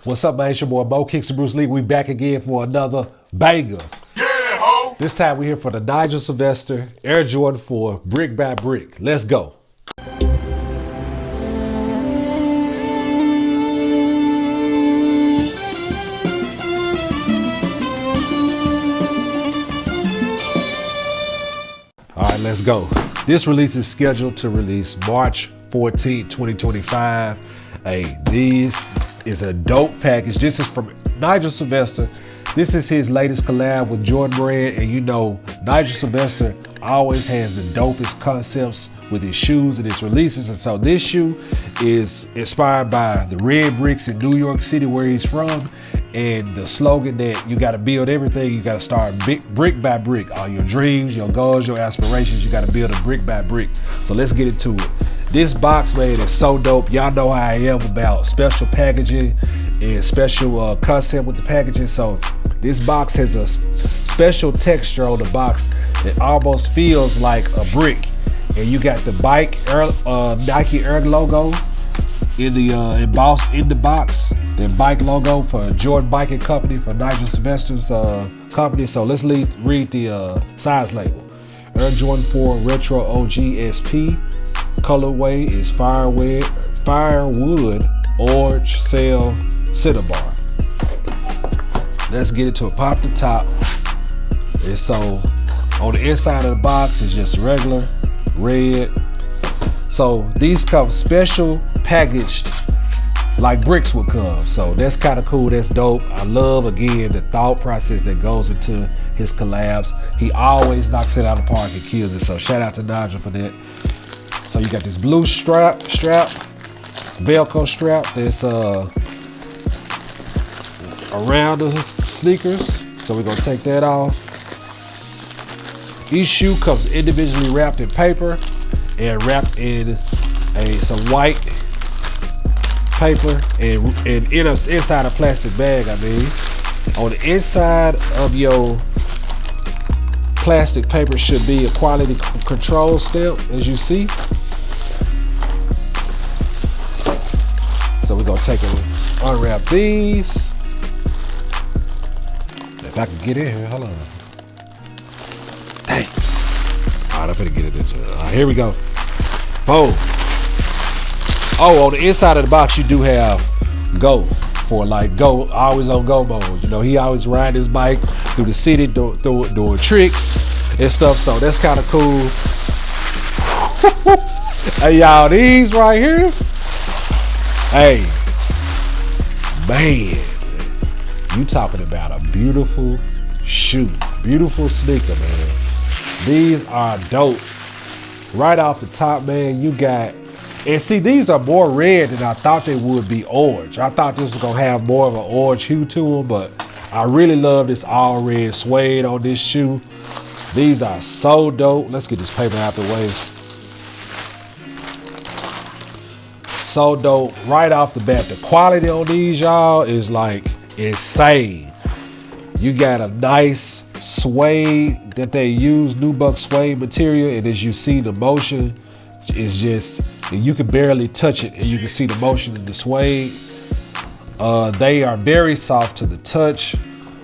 What's up, man? It's your boy mokicksthanbrucelee. We back again for another banger. Yeah, ho! This time we're here for the Nigel Sylvester Air Jordan 4 brick by brick. Let's go. All right, let's go. This release is scheduled to release March 14, 2025. Hey, this is a dope package. This is from Nigel Sylvester. This is his latest collab with Jordan Brand, and you know, Nigel Sylvester always has the dopest concepts with his shoes and his releases. And so this shoe is inspired by the red bricks in New York City, where he's from. And the slogan that you got to build everything, you got to start brick by brick. All your dreams, your goals, your aspirations, you got to build a brick by brick. So let's get into it. This box, man, is so dope. Y'all know how I am about special packaging and special concept with the packaging. So this box has a special texture on the box that almost feels like a brick. And you got the Nike Air logo in the embossed in the box. The bike logo for Jordan Biking Company, for Nigel Sylvester's company. So let's read the size label. Air Jordan 4 Retro OG SP. Colorway is Firewood Orange Sail-Cinnabar. Let's get into it. Pop the top. And so on the inside of the box is just regular red. So these come special packaged like bricks would come. So that's kind of cool. That's dope. I love, again, the thought process that goes into his collabs. He always knocks it out of the park and kills it. So shout out to Nigel for that. So you got this blue strap, Velcro strap that's around the sneakers. So we're gonna take that off. Each shoe comes individually wrapped in paper and wrapped in some white paper and inside a plastic bag. I mean, on the inside of your plastic paper should be a quality control stamp, as you see. So we're gonna take and unwrap these. If I can get in here, hold on. Dang. All right, I'm finna get it in. All right, here we go. Boom. Oh, on the inside of the box, you do have go for like go, always on go mode. You know, he always ride his bike through the city doing tricks and stuff. So that's kind of cool. Hey, y'all, these right here. Hey, man, you talking about a beautiful shoe, beautiful sneaker, man. These are dope. Right off the top, man, you got. And see, these are more red than I thought they would be orange. I thought this was gonna have more of an orange hue to them, but I really love this all red suede on this shoe. These are so dope. Let's get this paper out the way. So dope, right off the bat. The quality on these, y'all, is like insane. You got a nice suede that they use, nubuck suede material, and as you see, the motion is just, you can barely touch it and you can see the motion in the suede. They are very soft to the touch.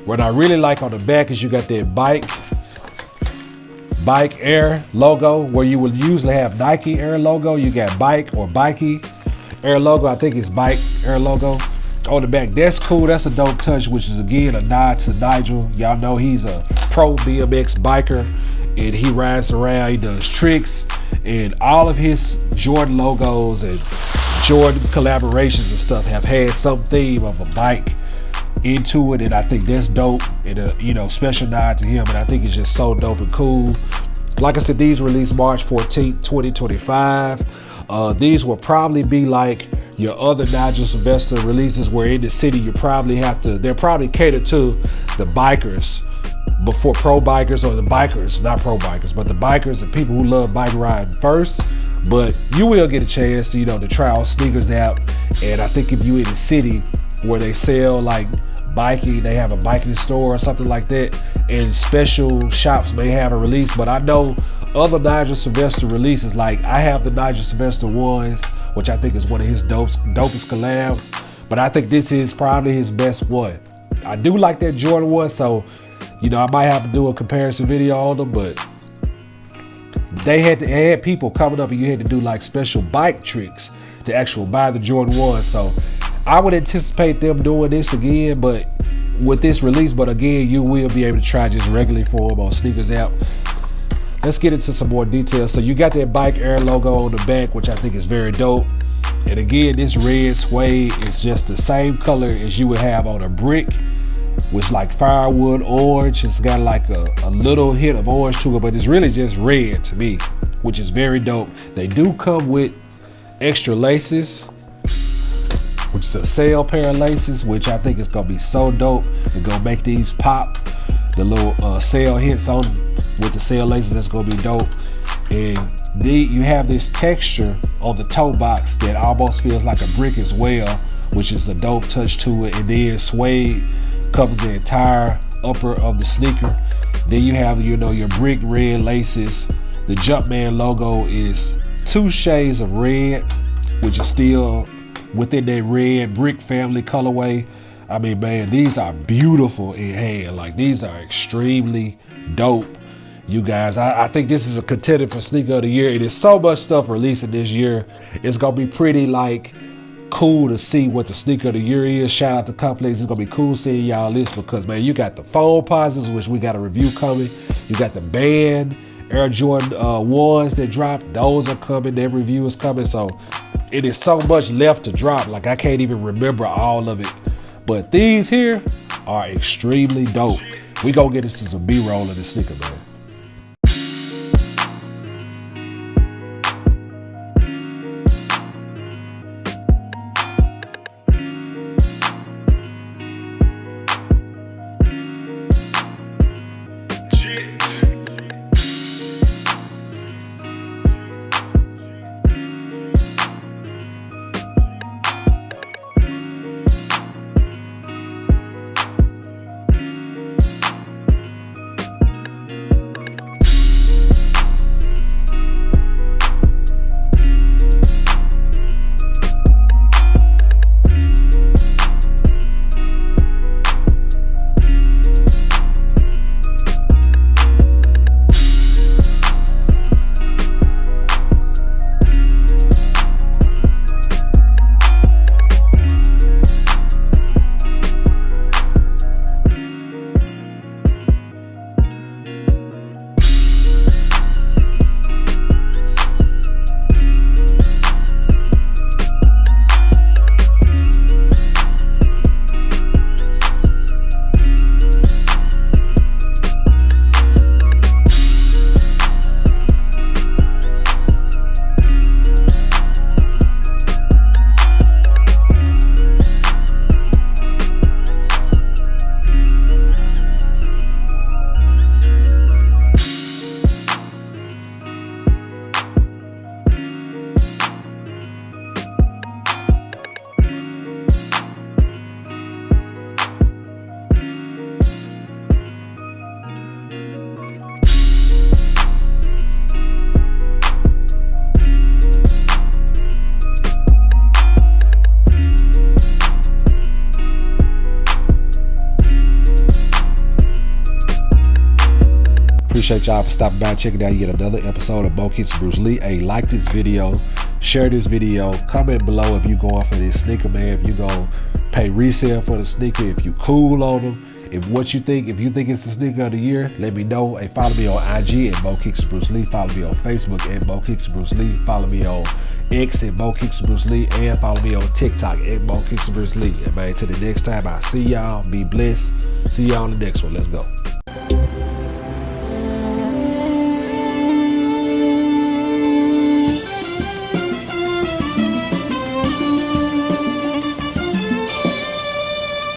What I really like on the back is you got that bike Air logo, where you would usually have Nike Air logo. You got bike or Bikey Air logo. I think it's bike Air logo on the back. That's cool. That's a dope touch, which is again a nod to Nigel. Y'all know he's a pro BMX biker and he rides around, he does tricks, and all of his Jordan logos and Jordan collaborations and stuff have had some theme of a bike into it, and I think that's dope, and a special nod to him, and I think it's just so dope and cool. Like I said, these released March 14th, 2025. These will probably be like your other Nigel Sylvester releases, where in the city they're probably catered to the bikers before pro bikers, or the bikers, not pro bikers, but the bikers and people who love bike riding first. But you will get a chance to, to try out sneakers app. And I think if you in the city where they sell like biking, they have a biking store or something like that, and special shops may have a release. But I know other Nigel Sylvester releases, like I have the Nigel Sylvester ones, which I think is one of his dopest collabs. but I think this is probably his best one. I do like that Jordan 1, so you know, I might have to do a comparison video on them, but they had people coming up and you had to do like special bike tricks to actually buy the Jordan 1. So I would anticipate them doing this again, but with this release, but again, you will be able to try just regularly for them on Sneakers app. Let's get into some more details. So you got that Bike Air logo on the back, which I think is very dope. And again, this red suede is just the same color as you would have on a brick, which like Firewood orange. It's got like a little hint of orange to it, but it's really just red to me, which is very dope. They do come with extra laces, which is a sail pair of laces, which I think is gonna be so dope. It's gonna make these pop. The little sail hits on with the sail laces, that's gonna be dope. And you have this texture on the toe box that almost feels like a brick as well, which is a dope touch to it. And then suede covers the entire upper of the sneaker. Then you have, you know, your brick red laces. The Jumpman logo is 2 shades of red, which is still within that red brick family colorway. I mean, man, these are beautiful in hand. Like, these are extremely dope, you guys. I think this is a contender for Sneaker of the Year. It is so much stuff releasing this year. It's gonna be pretty like cool to see what the Sneaker of the Year is. Shout out to Complex. It's gonna be cool seeing y'all list, because man, you got the foam positives, which we got a review coming. You got the band Air Jordan 1s that dropped. Those are coming. Their review is coming. So it is so much left to drop. Like, I can't even remember all of it. But these here are extremely dope. We gonna get into some B-roll of this sneaker, man. Appreciate y'all for stopping by and checking out yet another episode of Mo Kicks and Bruce Lee. Hey, like this video, share this video, comment below if you going for this sneaker, man. If you gonna pay resale for the sneaker, if you cool on them, if you think it's the sneaker of the year, let me know. Hey, follow me on IG at Mo Kicks and Bruce Lee. Follow me on Facebook at Mo Kicks and Bruce Lee. Follow me on X at Mo Kicks and Bruce Lee, and follow me on TikTok at Mo Kicks and Bruce Lee. And man, till the next time, I see y'all. Be blessed. See y'all on the next one. Let's go.